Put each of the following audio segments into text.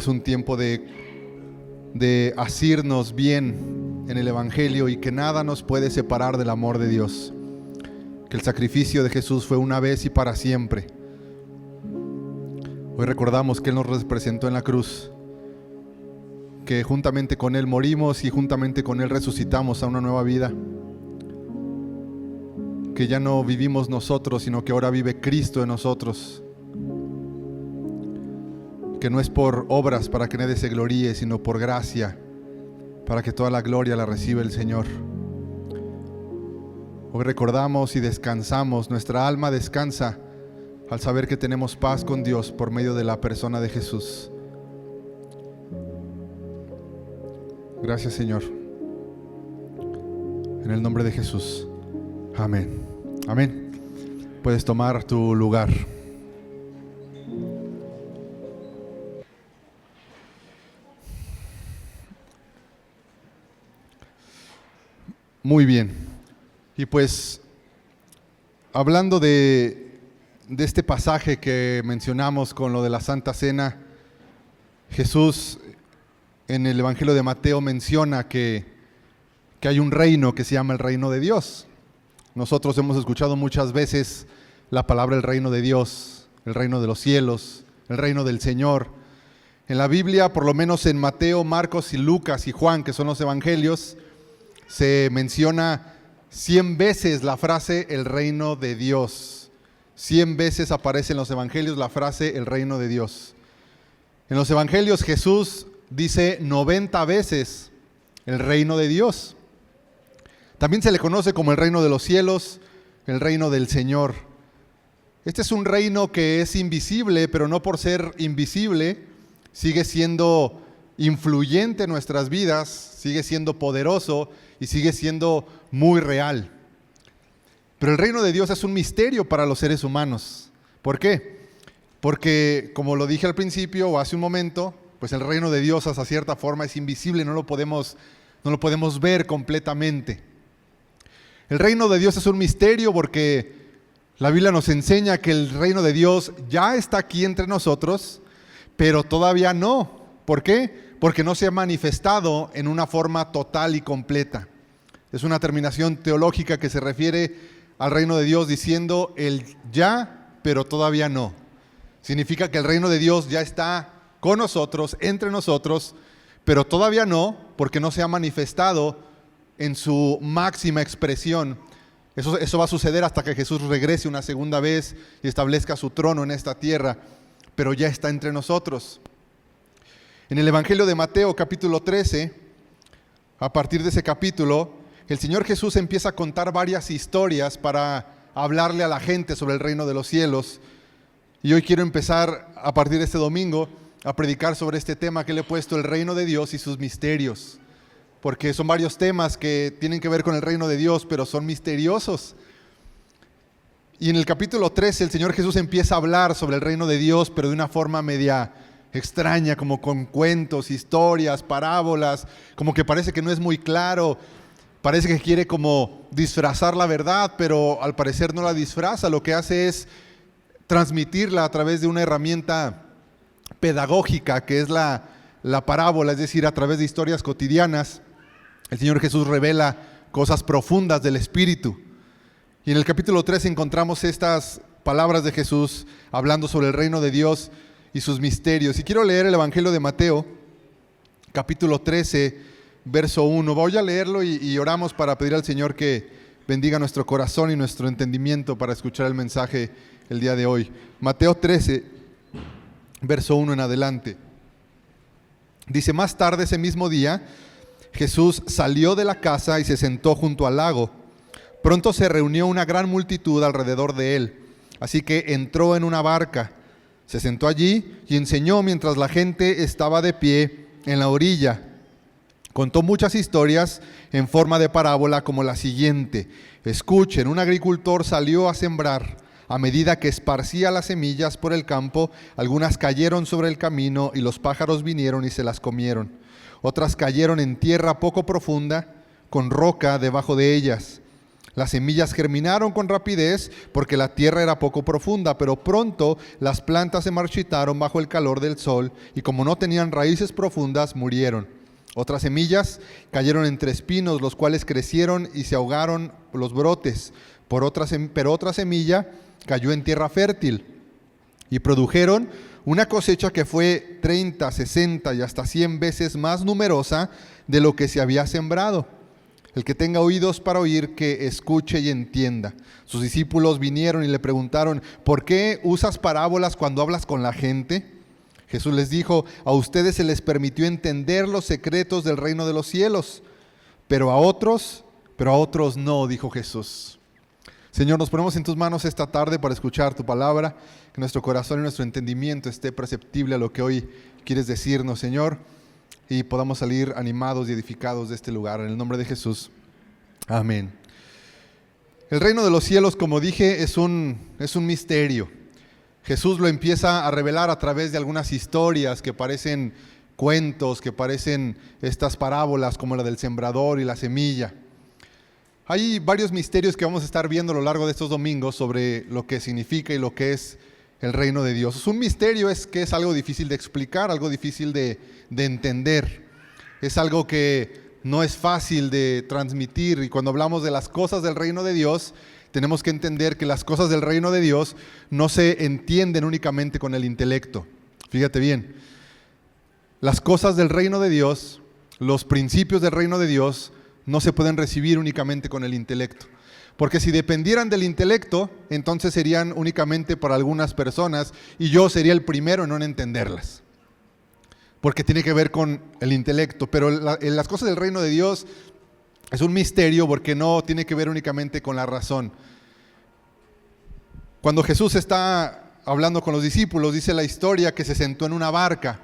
es un tiempo de asirnos bien en el Evangelio y que nada nos puede separar del amor de Dios. Que el sacrificio de Jesús fue una vez y para siempre. Hoy recordamos que Él nos representó en la cruz, que juntamente con Él morimos y juntamente con Él resucitamos a una nueva vida. Que ya no vivimos nosotros, sino que ahora vive Cristo en nosotros. Que no es por obras para que nadie se gloríe, sino por gracia, para que toda la gloria la reciba el Señor. Hoy recordamos y descansamos, nuestra alma descansa al saber que tenemos paz con Dios por medio de la persona de Jesús. Gracias, Señor. En el nombre de Jesús. Amén. Amén. Puedes tomar tu lugar. Muy bien. Y pues, hablando de este pasaje que mencionamos con lo de la Santa Cena, Jesús en el Evangelio de Mateo menciona que hay un reino que se llama el reino de Dios. Nosotros hemos escuchado muchas veces la palabra el reino de Dios, el reino de los cielos, el reino del Señor. En la Biblia, por lo menos en Mateo, Marcos y Lucas y Juan, que son los evangelios, se menciona 100 veces la frase el reino de Dios. 100 veces aparece en los evangelios la frase el reino de Dios. En los evangelios Jesús dice 90 veces el reino de Dios. También se le conoce como el reino de los cielos, el reino del Señor. Este es un reino que es invisible, pero no por ser invisible, sigue siendo influyente en nuestras vidas, sigue siendo poderoso y sigue siendo muy real. Pero el reino de Dios es un misterio para los seres humanos. ¿Por qué? Porque, como lo dije al principio o hace un momento, pues el reino de Dios hasta cierta forma es invisible, no lo podemos ver completamente. El reino de Dios es un misterio porque la Biblia nos enseña que el reino de Dios ya está aquí entre nosotros, pero todavía no. ¿Por qué? Porque no se ha manifestado en una forma total y completa. Es una terminación teológica que se refiere al reino de Dios diciendo el ya, pero todavía no. Significa que el reino de Dios ya está con nosotros, entre nosotros, pero todavía no, porque no se ha manifestado en su máxima expresión. Eso va a suceder hasta que Jesús regrese una segunda vez y establezca su trono en esta tierra, pero ya está entre nosotros. En el Evangelio de Mateo, capítulo 13, a partir de ese capítulo, el Señor Jesús empieza a contar varias historias para hablarle a la gente sobre el reino de los cielos. Y hoy quiero empezar, a partir de este domingo, a predicar sobre este tema que le he puesto, el reino de Dios y sus misterios. Porque son varios temas que tienen que ver con el reino de Dios, pero son misteriosos. Y en el capítulo 13 el Señor Jesús empieza a hablar sobre el reino de Dios, pero de una forma media extraña, como con cuentos, historias, parábolas, como que parece que no es muy claro, parece que quiere como disfrazar la verdad, pero al parecer no la disfraza, lo que hace es transmitirla a través de una herramienta pedagógica que es la parábola, es decir, a través de historias cotidianas. El Señor Jesús revela cosas profundas del Espíritu. Y en el capítulo 3 encontramos estas palabras de Jesús hablando sobre el reino de Dios y sus misterios. Y quiero leer el Evangelio de Mateo, capítulo 13, verso 1. Voy a leerlo y oramos para pedir al Señor que bendiga nuestro corazón y nuestro entendimiento para escuchar el mensaje el día de hoy. Mateo 13, verso 1 en adelante. Dice: más tarde ese mismo día, Jesús salió de la casa y se sentó junto al lago. Pronto se reunió una gran multitud alrededor de él, así que entró en una barca, se sentó allí y enseñó mientras la gente estaba de pie en la orilla. Contó muchas historias en forma de parábola como la siguiente: escuchen, un agricultor salió a sembrar. A medida que esparcía las semillas por el campo, algunas cayeron sobre el camino y los pájaros vinieron y se las comieron. Otras cayeron en tierra poco profunda, con roca debajo de ellas. Las semillas germinaron con rapidez porque la tierra era poco profunda, pero pronto las plantas se marchitaron bajo el calor del sol y como no tenían raíces profundas, murieron. Otras semillas cayeron entre espinos, los cuales crecieron y se ahogaron los brotes. Pero otra semilla cayó en tierra fértil y produjeron una cosecha que fue 30, 60 y hasta 100 veces más numerosa de lo que se había sembrado. El que tenga oídos para oír, que escuche y entienda. Sus discípulos vinieron y le preguntaron: ¿por qué usas parábolas cuando hablas con la gente? Jesús les dijo: a ustedes se les permitió entender los secretos del reino de los cielos, pero a otros no, dijo Jesús. Señor, nos ponemos en tus manos esta tarde para escuchar tu palabra, que nuestro corazón y nuestro entendimiento esté perceptible a lo que hoy quieres decirnos, Señor, y podamos salir animados y edificados de este lugar. En el nombre de Jesús. Amén. El reino de los cielos, como dije, es un misterio. Jesús lo empieza a revelar a través de algunas historias que parecen cuentos, que parecen estas parábolas como la del sembrador y la semilla. Hay varios misterios que vamos a estar viendo a lo largo de estos domingos sobre lo que significa y lo que es el reino de Dios. Un misterio es que es algo difícil de explicar, algo difícil de entender. Es algo que no es fácil de transmitir, y cuando hablamos de las cosas del reino de Dios, tenemos que entender que las cosas del reino de Dios no se entienden únicamente con el intelecto. Fíjate bien, las cosas del reino de Dios, los principios del reino de Dios, no se pueden recibir únicamente con el intelecto. Porque si dependieran del intelecto, entonces serían únicamente para algunas personas y yo sería el primero en no entenderlas. Porque tiene que ver con el intelecto. Pero las cosas del reino de Dios es un misterio porque no tiene que ver únicamente con la razón. Cuando Jesús está hablando con los discípulos, dice la historia que se sentó en una barca.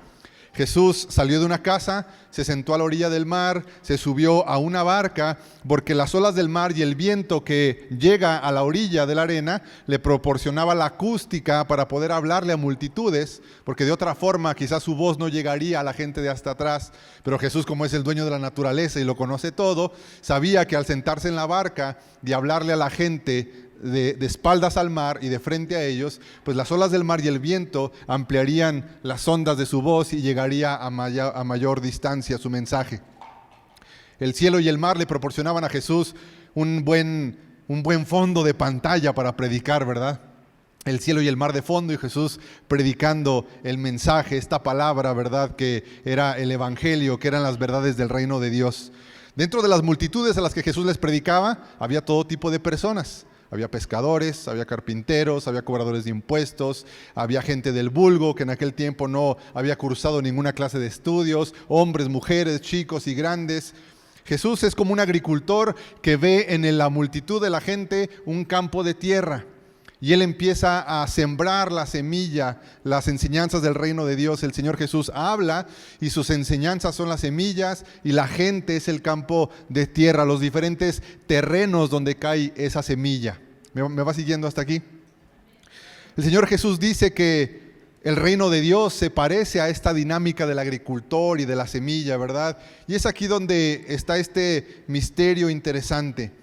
Jesús salió de una casa, se sentó a la orilla del mar, se subió a una barca, porque las olas del mar y el viento que llega a la orilla de la arena le proporcionaba la acústica para poder hablarle a multitudes, porque de otra forma quizás su voz no llegaría a la gente de hasta atrás. Pero Jesús, como es el dueño de la naturaleza y lo conoce todo, sabía que al sentarse en la barca y hablarle a la gente de espaldas al mar y de frente a ellos, pues las olas del mar y el viento ampliarían las ondas de su voz y llegaría a mayor distancia su mensaje. El cielo y el mar le proporcionaban a Jesús un buen fondo de pantalla para predicar, ¿verdad? El cielo y el mar de fondo y Jesús predicando el mensaje, esta palabra, ¿verdad? Que era el evangelio, que eran las verdades del reino de Dios. Dentro de las multitudes a las que Jesús les predicaba, había todo tipo de personas. Había pescadores, había carpinteros, había cobradores de impuestos, había gente del vulgo que en aquel tiempo no había cursado ninguna clase de estudios, hombres, mujeres, chicos y grandes. Jesús es como un agricultor que ve en la multitud de la gente un campo de tierra y Él empieza a sembrar la semilla, las enseñanzas del reino de Dios. El Señor Jesús habla y sus enseñanzas son las semillas y la gente es el campo de tierra, los diferentes terrenos donde cae esa semilla. ¿Me va siguiendo hasta aquí? El Señor Jesús dice que el reino de Dios se parece a esta dinámica del agricultor y de la semilla, ¿verdad? Y es aquí donde está este misterio interesante.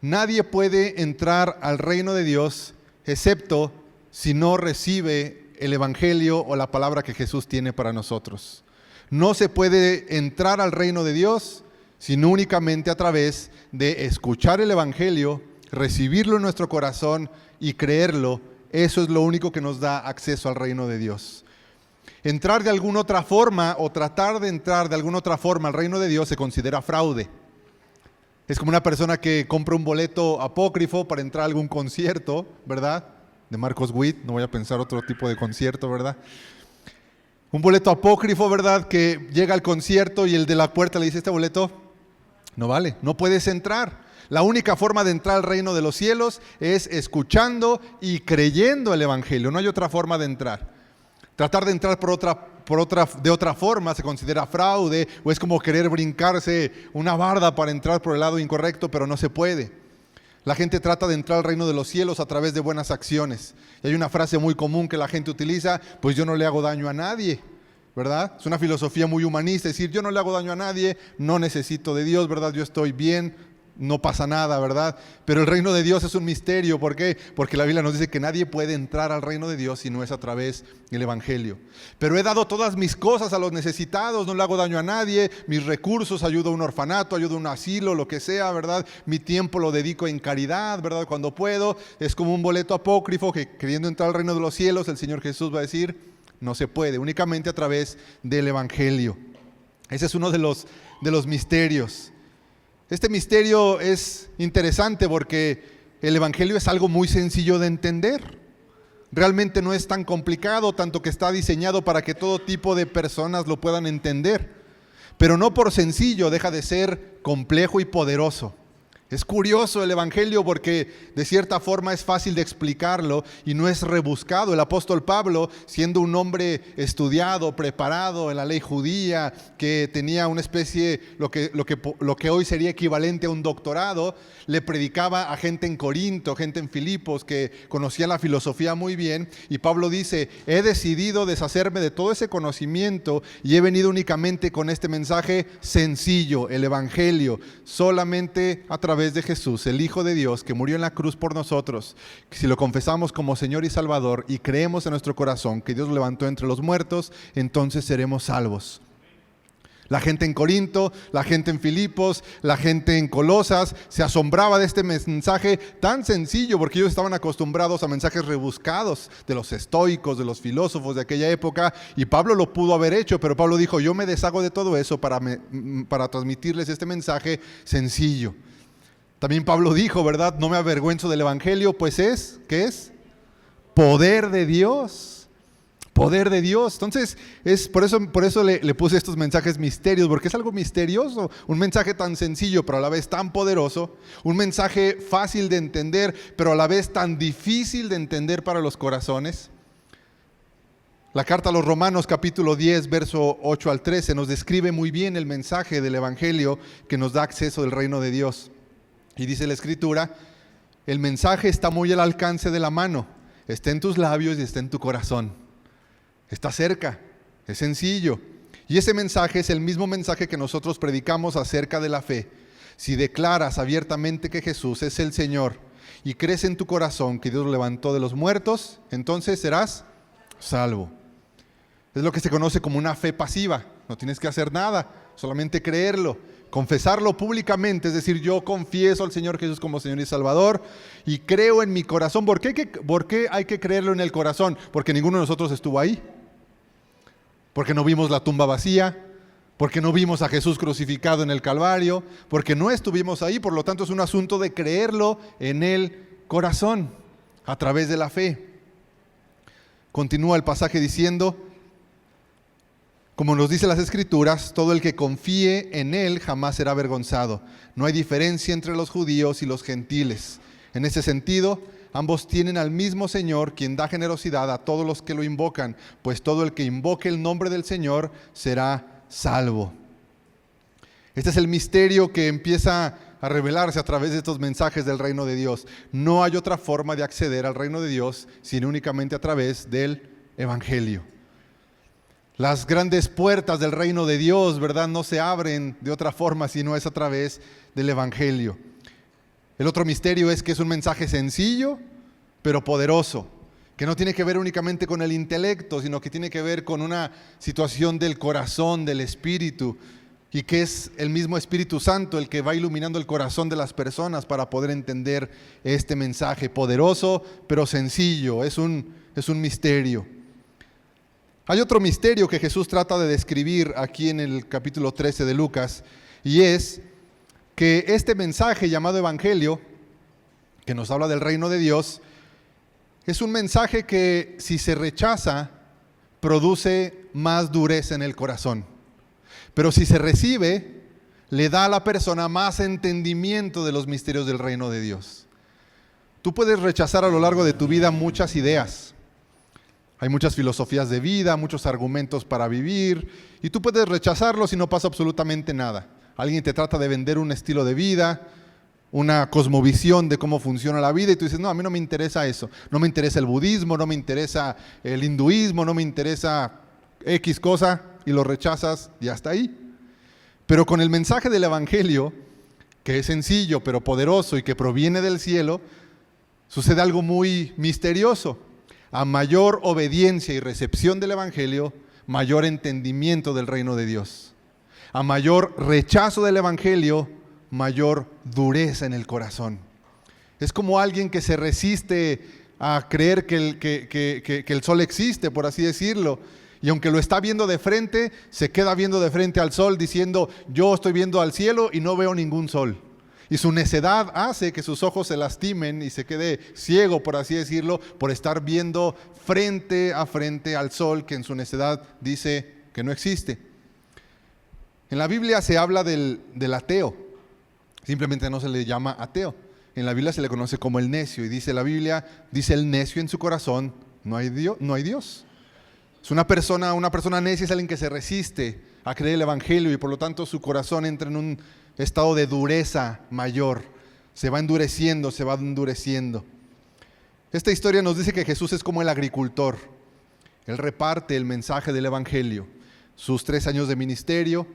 Nadie puede entrar al reino de Dios excepto si no recibe el evangelio o la palabra que Jesús tiene para nosotros. No se puede entrar al reino de Dios sino únicamente a través de escuchar el evangelio, recibirlo en nuestro corazón y creerlo. Eso es lo único que nos da acceso al reino de Dios. Entrar de alguna otra forma o tratar de entrar de alguna otra forma al reino de Dios se considera fraude. Es como una persona que compra un boleto apócrifo para entrar a algún concierto, ¿verdad? De Marcos Witt, no voy a pensar otro tipo de concierto, ¿verdad? Un boleto apócrifo, ¿verdad? Que llega al concierto y el de la puerta le dice: este boleto no vale, no puedes entrar. La única forma de entrar al reino de los cielos es escuchando y creyendo el evangelio, no hay otra forma de entrar. Tratar de entrar de otra forma se considera fraude, o es como querer brincarse una barda para entrar por el lado incorrecto, pero no se puede. La gente trata de entrar al reino de los cielos a través de buenas acciones. Y hay una frase muy común que la gente utiliza: pues yo no le hago daño a nadie, ¿verdad? Es una filosofía muy humanista, es decir, yo no le hago daño a nadie, no necesito de Dios, ¿verdad? Yo estoy bien, no pasa nada, ¿verdad? Pero el reino de Dios es un misterio. ¿Por qué? Porque la Biblia nos dice que nadie puede entrar al reino de Dios si no es a través del Evangelio. Pero he dado todas mis cosas a los necesitados, no le hago daño a nadie, mis recursos, ayudo a un orfanato, ayudo a un asilo, lo que sea, ¿verdad? Mi tiempo lo dedico en caridad, ¿verdad? Cuando puedo. Es como un boleto apócrifo que, queriendo entrar al reino de los cielos, el Señor Jesús va a decir, no se puede, únicamente a través del Evangelio. Ese es uno de los misterios. Este misterio es interesante porque el Evangelio es algo muy sencillo de entender. Realmente no es tan complicado, tanto que está diseñado para que todo tipo de personas lo puedan entender. Pero no por sencillo deja de ser complejo y poderoso. Es curioso el Evangelio porque de cierta forma es fácil de explicarlo y no es rebuscado. El apóstol Pablo, siendo un hombre estudiado, preparado en la ley judía, que tenía una especie, lo que hoy sería equivalente a un doctorado, le predicaba a gente en Corinto, gente en Filipos, que conocían la filosofía muy bien. Y Pablo dice, he decidido deshacerme de todo ese conocimiento y he venido únicamente con este mensaje sencillo, el Evangelio, solamente a través de Jesús, el Hijo de Dios, que murió en la cruz por nosotros. Si lo confesamos como Señor y Salvador y creemos en nuestro corazón que Dios lo levantó entre los muertos, entonces seremos salvos. La gente en Corinto, la gente en Filipos, la gente en Colosas se asombraba de este mensaje tan sencillo porque ellos estaban acostumbrados a mensajes rebuscados de los estoicos, de los filósofos de aquella época, y Pablo lo pudo haber hecho, pero Pablo dijo, yo me deshago de todo eso para transmitirles este mensaje sencillo. También Pablo dijo, ¿verdad? No me avergüenzo del Evangelio, pues ¿qué es? Poder de Dios. Poder de Dios. Entonces, por eso le puse estos mensajes misterios, porque es algo misterioso, un mensaje tan sencillo, pero a la vez tan poderoso, un mensaje fácil de entender, pero a la vez tan difícil de entender para los corazones. La carta a los Romanos, capítulo 10, verso 8 al 13, nos describe muy bien el mensaje del Evangelio que nos da acceso al reino de Dios. Y dice la Escritura, el mensaje está muy al alcance de la mano, está en tus labios y está en tu corazón. Está cerca, es sencillo. Y ese mensaje es el mismo mensaje que nosotros predicamos acerca de la fe. Si declaras abiertamente que Jesús es el Señor y crees en tu corazón que Dios lo levantó de los muertos, entonces serás salvo. Es lo que se conoce como una fe pasiva. No tienes que hacer nada, solamente creerlo. Confesarlo públicamente, es decir, yo confieso al Señor Jesús como Señor y Salvador y creo en mi corazón. ¿Por qué hay que creerlo en el corazón? Porque ninguno de nosotros estuvo ahí. Porque no vimos la tumba vacía, porque no vimos a Jesús crucificado en el Calvario, porque no estuvimos ahí, por lo tanto es un asunto de creerlo en el corazón, a través de la fe. Continúa el pasaje diciendo, como nos dice las Escrituras, todo el que confíe en Él jamás será avergonzado. No hay diferencia entre los judíos y los gentiles. En ese sentido, ambos tienen al mismo Señor, quien da generosidad a todos los que lo invocan, pues todo el que invoque el nombre del Señor será salvo. Este es el misterio que empieza a revelarse a través de estos mensajes del reino de Dios. No hay otra forma de acceder al reino de Dios sino únicamente a través del Evangelio. Las grandes puertas del reino de Dios, ¿verdad?, no se abren de otra forma sino es a través del Evangelio. El otro misterio es que es un mensaje sencillo, pero poderoso, que no tiene que ver únicamente con el intelecto, sino que tiene que ver con una situación del corazón, del espíritu, y que es el mismo Espíritu Santo el que va iluminando el corazón de las personas para poder entender este mensaje poderoso, pero sencillo. Es un misterio. Hay otro misterio que Jesús trata de describir aquí en el capítulo 13 de Lucas, y es que este mensaje llamado Evangelio, que nos habla del reino de Dios, es un mensaje que si se rechaza, produce más dureza en el corazón. Pero si se recibe, le da a la persona más entendimiento de los misterios del reino de Dios. Tú puedes rechazar a lo largo de tu vida muchas ideas. Hay muchas filosofías de vida, muchos argumentos para vivir, y tú puedes rechazarlos y no pasa absolutamente nada. Alguien te trata de vender un estilo de vida, una cosmovisión de cómo funciona la vida, y tú dices, no, a mí no me interesa eso. No me interesa el budismo, no me interesa el hinduismo, no me interesa X cosa, y lo rechazas y hasta ahí. Pero con el mensaje del Evangelio, que es sencillo pero poderoso y que proviene del cielo, sucede algo muy misterioso. A mayor obediencia y recepción del Evangelio, mayor entendimiento del reino de Dios. A mayor rechazo del Evangelio, mayor dureza en el corazón. Es como alguien que se resiste a creer que el sol existe, por así decirlo. Y aunque lo está viendo de frente, se queda viendo de frente al sol diciendo, yo estoy viendo al cielo y no veo ningún sol. Y su necedad hace que sus ojos se lastimen y se quede ciego, por así decirlo, por estar viendo frente a frente al sol, que en su necedad dice que no existe. En la Biblia se habla del ateo, simplemente no se le llama ateo. En la Biblia se le conoce como el necio, y dice la Biblia, dice el necio en su corazón, no hay Dios. Es una persona necia, es alguien que se resiste a creer el Evangelio y por lo tanto su corazón entra en un estado de dureza mayor. Se va endureciendo. Esta historia nos dice que Jesús es como el agricultor. Él reparte el mensaje del Evangelio. Sus 3 años de ministerio,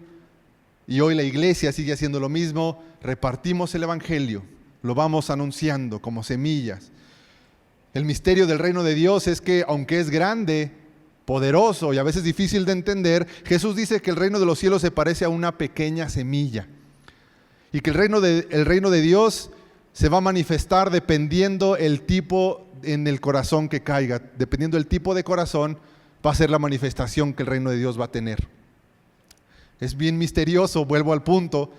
y hoy la iglesia sigue haciendo lo mismo. Repartimos el Evangelio, lo vamos anunciando como semillas. El misterio del reino de Dios es que, aunque es grande, poderoso y a veces difícil de entender, Jesús dice que el reino de los cielos se parece a una pequeña semilla. Y que el reino de Dios se va a manifestar dependiendo el tipo en el corazón que caiga. Dependiendo del tipo de corazón, va a ser la manifestación que el reino de Dios va a tener. Es bien misterioso, vuelvo al punto,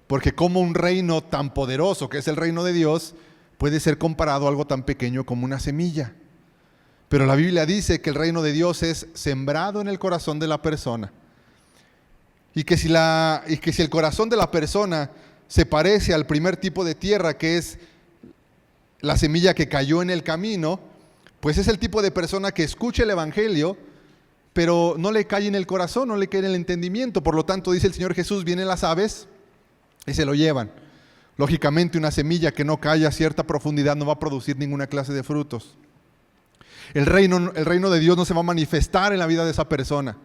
porque como un reino tan poderoso que es el reino de Dios puede ser comparado a algo tan pequeño como una semilla. Pero la Biblia dice que el reino de Dios es sembrado en el corazón de la persona. Y que si el corazón de la persona se parece al primer tipo de tierra, que es la semilla que cayó en el camino, pues es el tipo de persona que escucha el Evangelio, pero no le cae en el corazón, no le cae en el entendimiento. Por lo tanto, dice el Señor Jesús, vienen las aves y se lo llevan. Lógicamente, una semilla que no cae a cierta profundidad no va a producir ninguna clase de frutos. El reino de Dios no se va a manifestar en la vida de esa persona.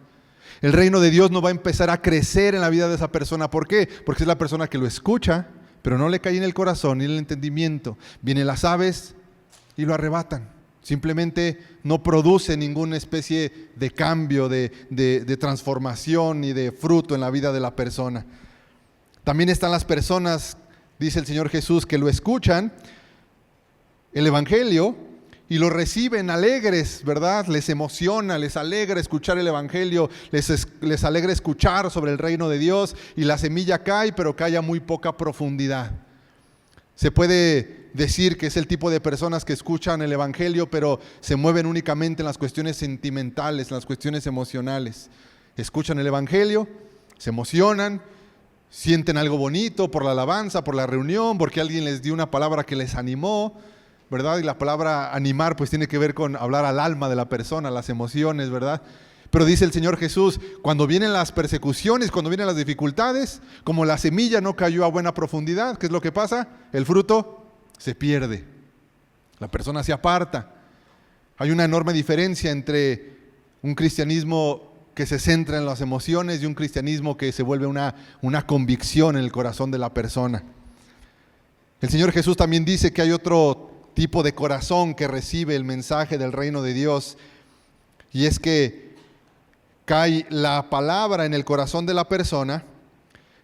El reino de Dios no va a empezar a crecer en la vida de esa persona. ¿Por qué? Porque es la persona que lo escucha, pero no le cae en el corazón ni en el entendimiento. Vienen las aves y lo arrebatan. Simplemente no produce ninguna especie de cambio, de transformación ni de fruto en la vida de la persona. También están las personas, dice el Señor Jesús, que lo escuchan, el Evangelio, y lo reciben alegres, ¿verdad? Les emociona, les alegra escuchar el Evangelio, les alegra escuchar sobre el reino de Dios, y la semilla cae, pero cae a muy poca profundidad. Se puede decir que es el tipo de personas que escuchan el Evangelio, pero se mueven únicamente en las cuestiones sentimentales, en las cuestiones emocionales. Escuchan el Evangelio, se emocionan, sienten algo bonito por la alabanza, por la reunión, porque alguien les dio una palabra que les animó, ¿verdad? Y la palabra animar pues tiene que ver con hablar al alma de la persona, las emociones, ¿verdad? Pero dice el Señor Jesús, cuando vienen las persecuciones, cuando vienen las dificultades, como la semilla no cayó a buena profundidad, ¿qué es lo que pasa? El fruto se pierde, la persona se aparta. Hay una enorme diferencia entre un cristianismo que se centra en las emociones y un cristianismo que se vuelve una convicción en el corazón de la persona. El Señor Jesús también dice que hay otro tipo de corazón que recibe el mensaje del reino de Dios, y es que cae la palabra en el corazón de la persona,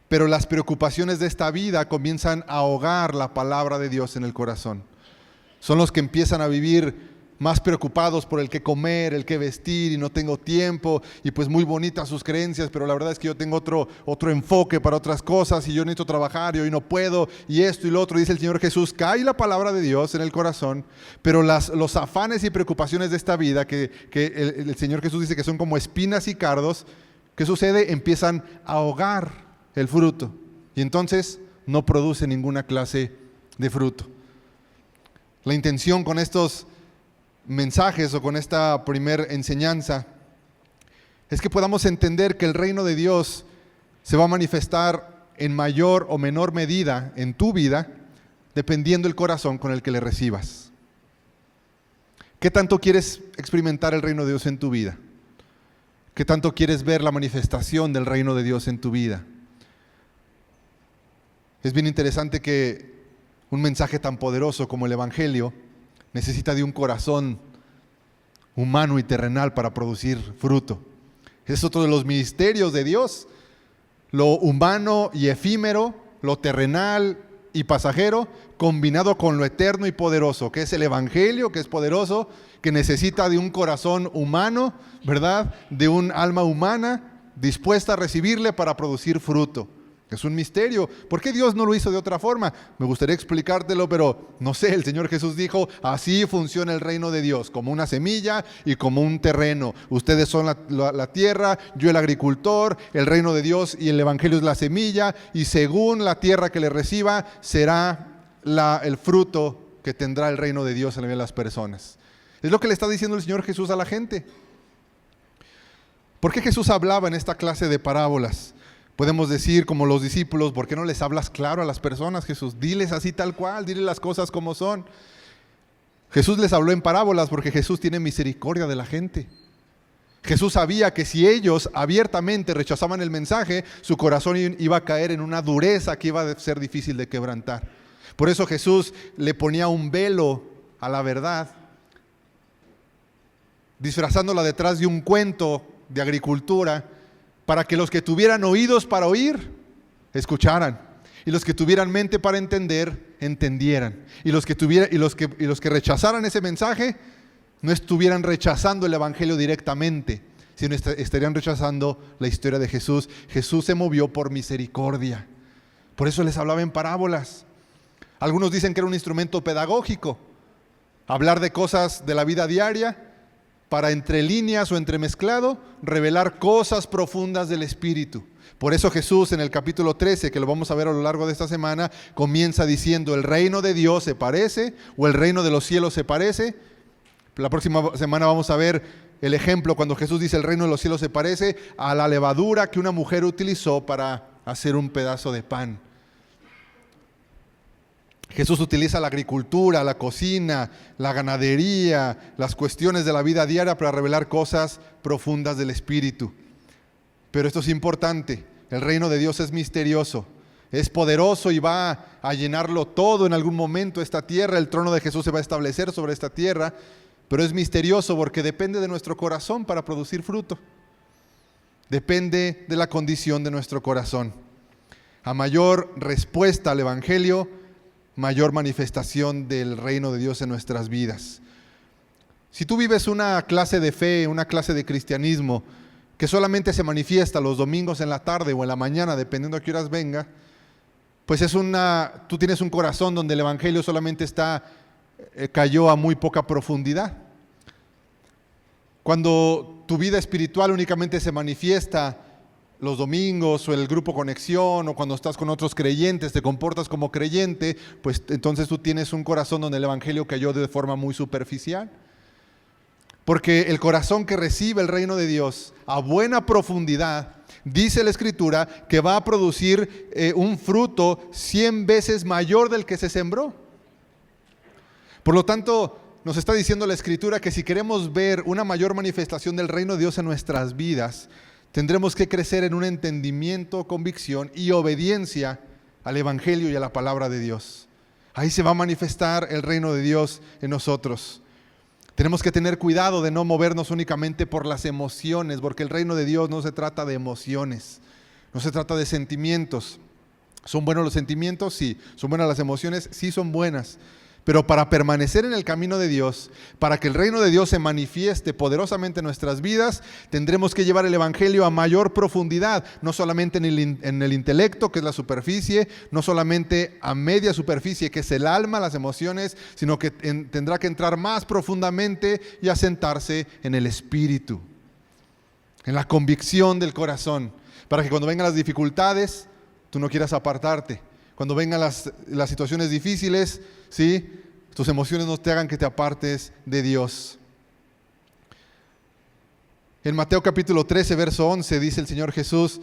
pero las preocupaciones de esta vida comienzan a ahogar la palabra de Dios en el corazón. Son los que empiezan a vivir más preocupados por el qué comer, el qué vestir, y no tengo tiempo, y pues muy bonitas sus creencias, pero la verdad es que yo tengo otro enfoque para otras cosas, y yo necesito trabajar y hoy no puedo, y esto y lo otro. Dice el Señor Jesús, cae la palabra de Dios en el corazón, pero los afanes y preocupaciones de esta vida, que el Señor Jesús dice que son como espinas y cardos, ¿qué sucede? Empiezan a ahogar el fruto, y entonces no produce ninguna clase de fruto. La intención con estos mensajes o con esta primer enseñanza es que podamos entender que el reino de Dios se va a manifestar en mayor o menor medida en tu vida dependiendo del corazón con el que le recibas. ¿Qué tanto quieres experimentar el reino de Dios en tu vida? ¿Qué tanto quieres ver la manifestación del reino de Dios en tu vida? Es bien interesante que un mensaje tan poderoso como el Evangelio necesita de un corazón humano y terrenal para producir fruto. Es otro de los misterios de Dios. Lo humano y efímero, lo terrenal y pasajero, combinado con lo eterno y poderoso, que es el Evangelio, que es poderoso, que necesita de un corazón humano, ¿verdad? De un alma humana dispuesta a recibirle para producir fruto. Es un misterio. ¿Por qué Dios no lo hizo de otra forma? Me gustaría explicártelo, pero no sé, el Señor Jesús dijo, así funciona el reino de Dios, como una semilla y como un terreno. Ustedes son la tierra, yo el agricultor, el reino de Dios y el Evangelio es la semilla, y según la tierra que le reciba, será el fruto que tendrá el reino de Dios en la vida de las personas. Es lo que le está diciendo el Señor Jesús a la gente. ¿Por qué Jesús hablaba en esta clase de parábolas? Podemos decir como los discípulos, ¿por qué no les hablas claro a las personas, Jesús? Diles así tal cual, diles las cosas como son. Jesús les habló en parábolas porque Jesús tiene misericordia de la gente. Jesús sabía que si ellos abiertamente rechazaban el mensaje, su corazón iba a caer en una dureza que iba a ser difícil de quebrantar. Por eso Jesús le ponía un velo a la verdad, disfrazándola detrás de un cuento de agricultura, para que los que tuvieran oídos para oír, escucharan, y los que tuvieran mente para entender, entendieran, y los que rechazaran ese mensaje, no estuvieran rechazando el Evangelio directamente, sino estarían rechazando la historia de Jesús. Jesús se movió por misericordia, por eso les hablaba en parábolas. Algunos dicen que era un instrumento pedagógico, hablar de cosas de la vida diaria, para entre líneas o entremezclado, revelar cosas profundas del Espíritu. Por eso Jesús en el capítulo 13, que lo vamos a ver a lo largo de esta semana, comienza diciendo, el reino de Dios se parece, o el reino de los cielos se parece. La próxima semana vamos a ver el ejemplo cuando Jesús dice el reino de los cielos se parece a la levadura que una mujer utilizó para hacer un pedazo de pan. Jesús utiliza la agricultura, la cocina, la ganadería, las cuestiones de la vida diaria para revelar cosas profundas del Espíritu. Pero esto es importante, el reino de Dios es misterioso, es poderoso y va a llenarlo todo en algún momento esta tierra. El trono de Jesús se va a establecer sobre esta tierra, pero es misterioso porque depende de nuestro corazón para producir fruto. Depende de la condición de nuestro corazón. A mayor respuesta al Evangelio, mayor manifestación del reino de Dios en nuestras vidas. Si tú vives una clase de fe, una clase de cristianismo que solamente se manifiesta los domingos en la tarde o en la mañana, dependiendo a qué horas venga, pues tú tienes un corazón donde el Evangelio solamente cayó a muy poca profundidad. Cuando tu vida espiritual únicamente se manifiesta los domingos o el grupo conexión o cuando estás con otros creyentes, te comportas como creyente, pues entonces tú tienes un corazón donde el Evangelio cayó de forma muy superficial. Porque el corazón que recibe el reino de Dios a buena profundidad, dice la Escritura, que va a producir un fruto 100 veces mayor del que se sembró. Por lo tanto, nos está diciendo la Escritura que si queremos ver una mayor manifestación del reino de Dios en nuestras vidas, tendremos que crecer en un entendimiento, convicción y obediencia al Evangelio y a la palabra de Dios. Ahí se va a manifestar el reino de Dios en nosotros. Tenemos que tener cuidado de no movernos únicamente por las emociones, porque el reino de Dios no se trata de emociones, no se trata de sentimientos. ¿Son buenos los sentimientos? Sí. ¿Son buenas las emociones? Sí, son buenas. Pero para permanecer en el camino de Dios, para que el reino de Dios se manifieste poderosamente en nuestras vidas, tendremos que llevar el Evangelio a mayor profundidad, no solamente en el intelecto, que es la superficie, no solamente a media superficie, que es el alma, las emociones, sino que tendrá que entrar más profundamente y asentarse en el espíritu, en la convicción del corazón, para que cuando vengan las dificultades, tú no quieras apartarte. Cuando vengan las situaciones difíciles, ¿sí?, tus emociones no te hagan que te apartes de Dios. En Mateo capítulo 13, verso 11, dice el Señor Jesús,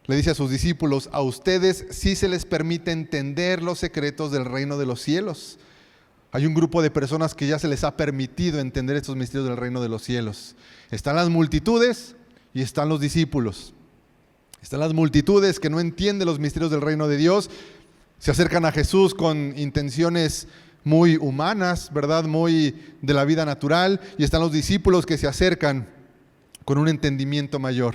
le dice a sus discípulos, a ustedes sí se les permite entender los secretos del reino de los cielos. Hay un grupo de personas que ya se les ha permitido entender estos misterios del reino de los cielos. Están las multitudes y están los discípulos. Están las multitudes que no entienden los misterios del reino de Dios, Se acercan a Jesús con intenciones muy humanas, ¿verdad? Muy de la vida natural. Y están los discípulos que se acercan con un entendimiento mayor.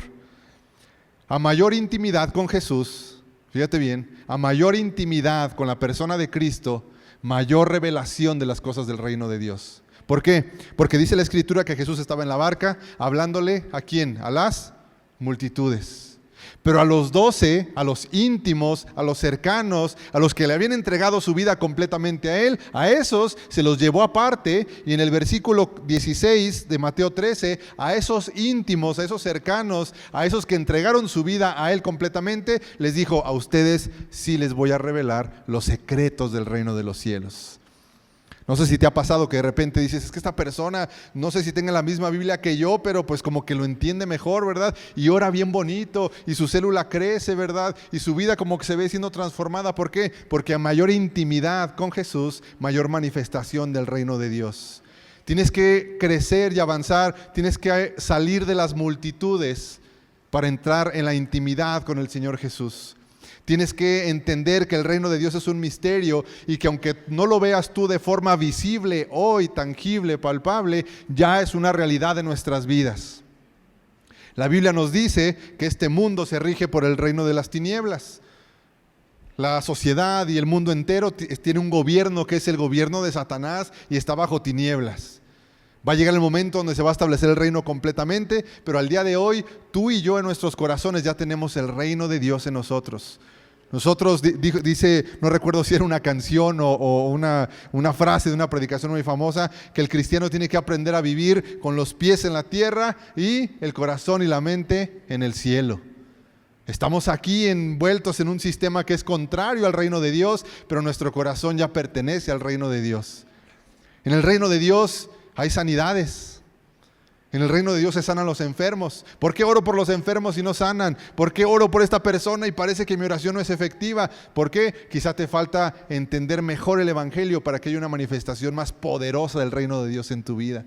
A mayor intimidad con Jesús, fíjate bien, a mayor intimidad con la persona de Cristo, mayor revelación de las cosas del reino de Dios. ¿Por qué? Porque dice la Escritura que Jesús estaba en la barca hablándole ¿a quién? A las multitudes. Pero a los 12, a los íntimos, a los cercanos, a los que le habían entregado su vida completamente a Él, a esos se los llevó aparte, y en el versículo 16 de Mateo 13, a esos íntimos, a esos cercanos, a esos que entregaron su vida a Él completamente, les dijo: a ustedes sí les voy a revelar los secretos del reino de los cielos. No sé si te ha pasado que de repente dices: es que esta persona, no sé si tenga la misma Biblia que yo, pero pues como que lo entiende mejor, ¿verdad? Y ora bien bonito, y su célula crece, ¿verdad? Y su vida como que se ve siendo transformada. ¿Por qué? Porque a mayor intimidad con Jesús, mayor manifestación del reino de Dios. Tienes que crecer y avanzar, tienes que salir de las multitudes para entrar en la intimidad con el Señor Jesús. Tienes que entender que el reino de Dios es un misterio y que aunque no lo veas tú de forma visible hoy, tangible, palpable, ya es una realidad de nuestras vidas. La Biblia nos dice que este mundo se rige por el reino de las tinieblas. La sociedad y el mundo entero tiene un gobierno que es el gobierno de Satanás y está bajo tinieblas. Va a llegar el momento donde se va a establecer el reino completamente, pero al día de hoy, tú y yo en nuestros corazones ya tenemos el reino de Dios en nosotros. Nosotros, dice, no recuerdo si era una canción o una frase de una predicación muy famosa, que el cristiano tiene que aprender a vivir con los pies en la tierra y el corazón y la mente en el cielo. Estamos aquí envueltos en un sistema que es contrario al reino de Dios, pero nuestro corazón ya pertenece al reino de Dios. En el reino de Dios hay sanidades. En el reino de Dios se sanan los enfermos. ¿Por qué oro por los enfermos y no sanan? ¿Por qué oro por esta persona y parece que mi oración no es efectiva? ¿Por qué? Quizá te falta entender mejor el evangelio para que haya una manifestación más poderosa del reino de Dios en tu vida.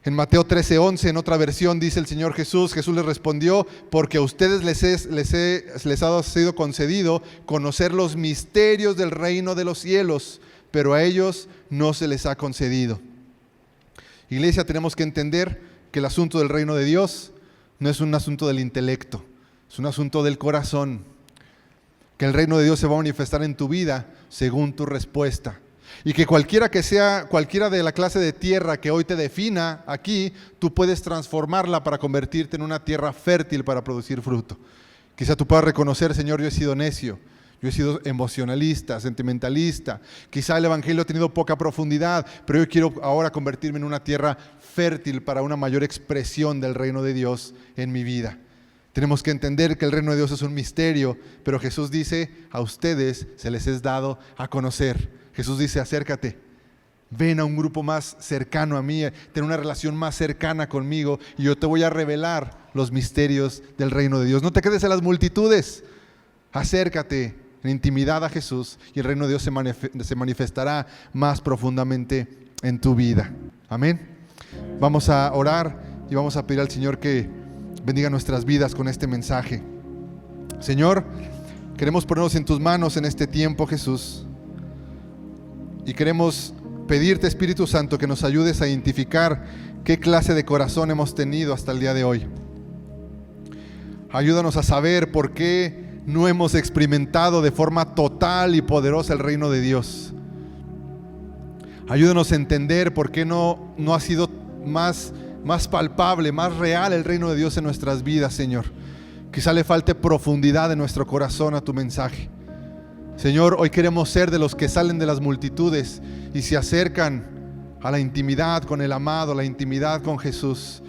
En Mateo 13:11, en otra versión, dice el Señor Jesús les respondió: porque a ustedes les ha sido concedido conocer los misterios del reino de los cielos, pero a ellos no se les ha concedido. Iglesia, tenemos que entender que el asunto del reino de Dios no es un asunto del intelecto, es un asunto del corazón. Que el reino de Dios se va a manifestar en tu vida según tu respuesta. Y que cualquiera de la clase de tierra que hoy te defina aquí, tú puedes transformarla para convertirte en una tierra fértil para producir fruto. Quizá tú puedas reconocer: Señor, yo he sido necio. Yo he sido emocionalista, sentimentalista. Quizá el evangelio ha tenido poca profundidad, pero yo quiero ahora convertirme en una tierra fértil para una mayor expresión del reino de Dios en mi vida. Tenemos que entender que el reino de Dios es un misterio, pero Jesús dice: a ustedes se les es dado a conocer. Jesús dice: acércate, ven a un grupo más cercano a mí, ten una relación más cercana conmigo y yo te voy a revelar los misterios del reino de Dios. No te quedes en las multitudes, acércate en intimidad a Jesús y el reino de Dios se manifestará más profundamente en tu vida. Amén. Vamos a orar y vamos a pedir al Señor que bendiga nuestras vidas con este mensaje. Señor, queremos ponernos en tus manos en este tiempo, Jesús, y queremos pedirte, Espíritu Santo, que nos ayudes a identificar qué clase de corazón hemos tenido hasta el día de hoy. Ayúdanos a saber por qué no hemos experimentado de forma total y poderosa el reino de Dios. Ayúdanos a entender por qué no ha sido más palpable, más real el reino de Dios en nuestras vidas, Señor. Quizá le falte profundidad en nuestro corazón a tu mensaje. Señor, hoy queremos ser de los que salen de las multitudes y se acercan a la intimidad con el amado, a la intimidad con Jesús.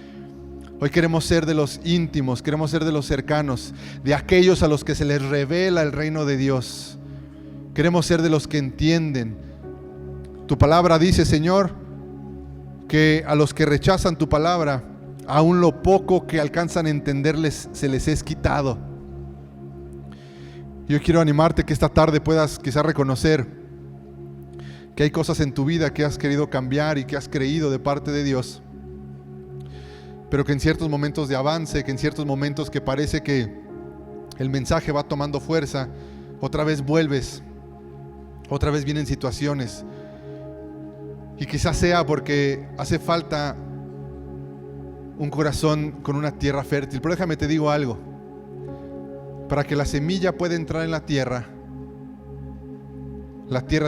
Hoy queremos ser de los íntimos, queremos ser de los cercanos, de aquellos a los que se les revela el reino de Dios. Queremos ser de los que entienden. Tu palabra dice, Señor, que a los que rechazan tu palabra, aún lo poco que alcanzan a entenderles se les es quitado. Yo quiero animarte que esta tarde puedas quizás reconocer que hay cosas en tu vida que has querido cambiar y que has creído de parte de Dios, pero que en ciertos momentos de avance, que en ciertos momentos que parece que el mensaje va tomando fuerza, otra vez vuelves, otra vez vienen situaciones. Y quizás sea porque hace falta un corazón con una tierra fértil. Pero déjame te digo algo. Para que la semilla pueda entrar en la tierra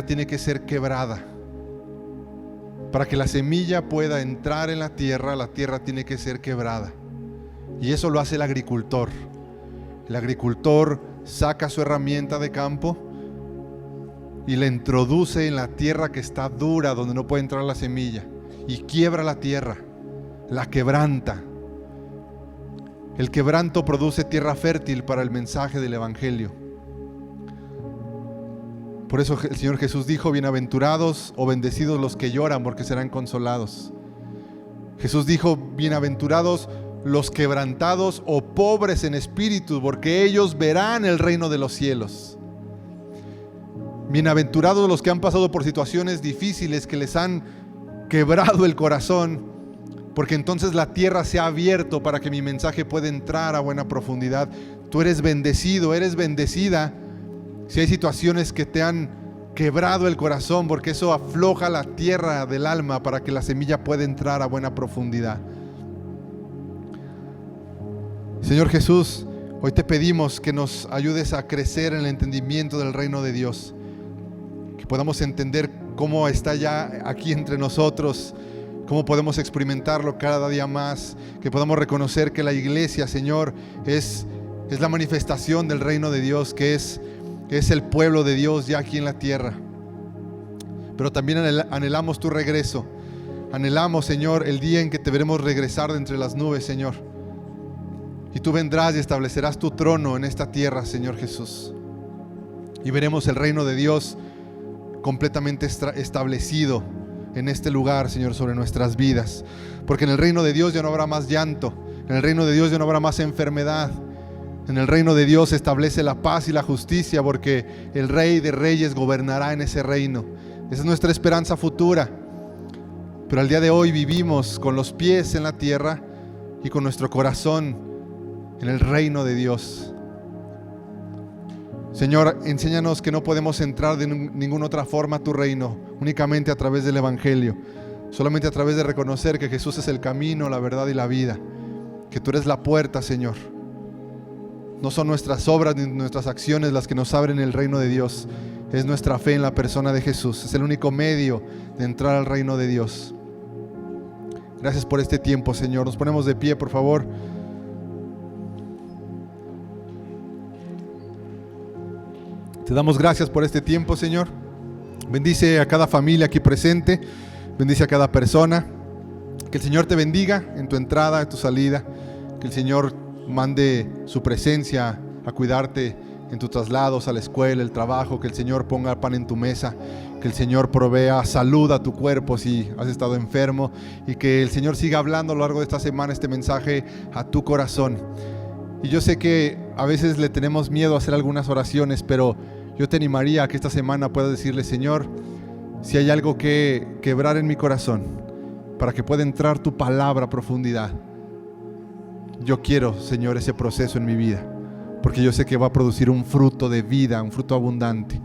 tiene que ser quebrada. Para que la semilla pueda entrar en la tierra tiene que ser quebrada. Y eso lo hace el agricultor. El agricultor saca su herramienta de campo y la introduce en la tierra que está dura, donde no puede entrar la semilla, y quiebra la tierra, la quebranta. El quebranto produce tierra fértil para el mensaje del Evangelio. Por eso el Señor Jesús dijo: bienaventurados o bendecidos los que lloran, porque serán consolados. Jesús dijo: bienaventurados los quebrantados o pobres en espíritu, porque ellos verán el reino de los cielos. Bienaventurados los que han pasado por situaciones difíciles que les han quebrado el corazón, porque entonces la tierra se ha abierto para que mi mensaje pueda entrar a buena profundidad. Tú eres bendecido, eres bendecida si hay situaciones que te han quebrado el corazón, porque eso afloja la tierra del alma para que la semilla pueda entrar a buena profundidad. Señor Jesús, hoy te pedimos que nos ayudes a crecer en el entendimiento del reino de Dios, que podamos entender cómo está ya aquí entre nosotros, cómo podemos experimentarlo cada día más, que podamos reconocer que la iglesia, Señor, es la manifestación del reino de Dios, que es el pueblo de Dios ya aquí en la tierra. Pero también anhelamos tu regreso. Anhelamos, Señor, el día en que te veremos regresar de entre las nubes, Señor. Y tú vendrás y establecerás tu trono en esta tierra, Señor Jesús. Y veremos el reino de Dios completamente establecido en este lugar, Señor, sobre nuestras vidas. Porque en el reino de Dios ya no habrá más llanto. En el reino de Dios ya no habrá más enfermedad. En el reino de Dios se establece la paz y la justicia, porque el Rey de Reyes gobernará en ese reino. Esa es nuestra esperanza futura. Pero al día de hoy vivimos con los pies en la tierra y con nuestro corazón en el reino de Dios. Señor, enséñanos que no podemos entrar de ninguna otra forma a tu reino, únicamente a través del Evangelio, solamente a través de reconocer que Jesús es el camino, la verdad y la vida, que tú eres la puerta, Señor. No son nuestras obras ni nuestras acciones las que nos abren el reino de Dios, es nuestra fe en la persona de Jesús. Es el único medio de entrar al reino de Dios. Gracias por este tiempo, Señor. Nos ponemos de pie, por favor. Te damos gracias por este tiempo, Señor. Bendice a cada familia aquí presente. Bendice a cada persona. Que el Señor te bendiga en tu entrada, en tu salida. Que el Señor mande su presencia a cuidarte en tus traslados a la escuela, el trabajo. Que el Señor ponga pan en tu mesa. Que el Señor provea salud a tu cuerpo si has estado enfermo. Y que el Señor siga hablando a lo largo de esta semana este mensaje a tu corazón. Y yo sé que a veces le tenemos miedo a hacer algunas oraciones, pero yo te animaría a que esta semana puedas decirle: Señor, si hay algo que quebrar en mi corazón para que pueda entrar tu palabra a profundidad, yo quiero, Señor, ese proceso en mi vida, porque yo sé que va a producir un fruto de vida, un fruto abundante.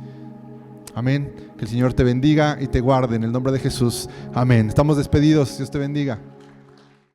Amén. Que el Señor te bendiga y te guarde en el nombre de Jesús. Amén. Estamos despedidos. Dios te bendiga.